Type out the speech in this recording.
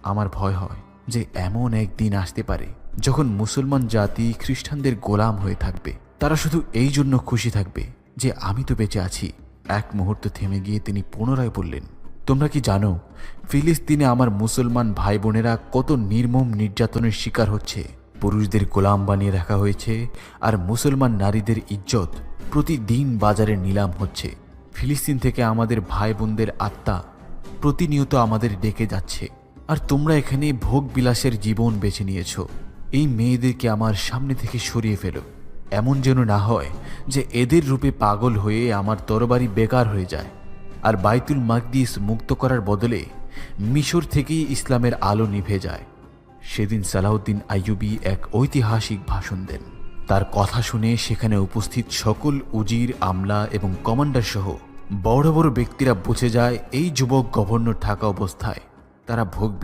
আমার ভয় হয় যে এমন একদিন আসতে পারে যখন মুসলমান জাতি খ্রিস্টানদের গোলাম হয়ে থাকবে। তারা শুধু এই জন্য খুশি থাকবে যে আমি তো বেঁচে আছি। এক মুহূর্ত থেমে গিয়ে তিনি পুনরায় বললেন, তোমরা কি জানো ফিলিস্তিনে আমার মুসলমান ভাই বোনেরা কত নির্মম নির্যাতনের শিকার হচ্ছে? পুরুষদের গোলাম বানিয়ে রাখা হয়েছে আর মুসলমান নারীদের ইজ্জত প্রতিদিন বাজারে নিলাম হচ্ছে। ফিলিস্তিন থেকে আমাদের ভাই বোনদের আত্মা প্রতিনিয়ত আমাদের ডেকে যাচ্ছে, আর তোমরা এখানে ভোগ বিলাসের জীবন বেছে নিয়েছ। এই মেয়েদেরকে আমার সামনে থেকে সরিয়ে ফেলো। এমন যেন না হয় যে এদের রূপে পাগল হয়ে আমার তরবারি বেকার হয়ে যায় আর বাইতুল মাকদিস মুক্ত করার বদলে মিশর থেকেই ইসলামের আলো নিভে যায়। সেদিন সালাউদ্দিন আইয়ুবী এক ঐতিহাসিক ভাষণ দেন। তার কথা শুনে সেখানে উপস্থিত সকল উজির, আমলা এবং কমান্ডার সহ বড় বড় ব্যক্তিরা বুঝে যায় এই যুবক গভর্নর থাকা অবস্থায় তারা ভোগ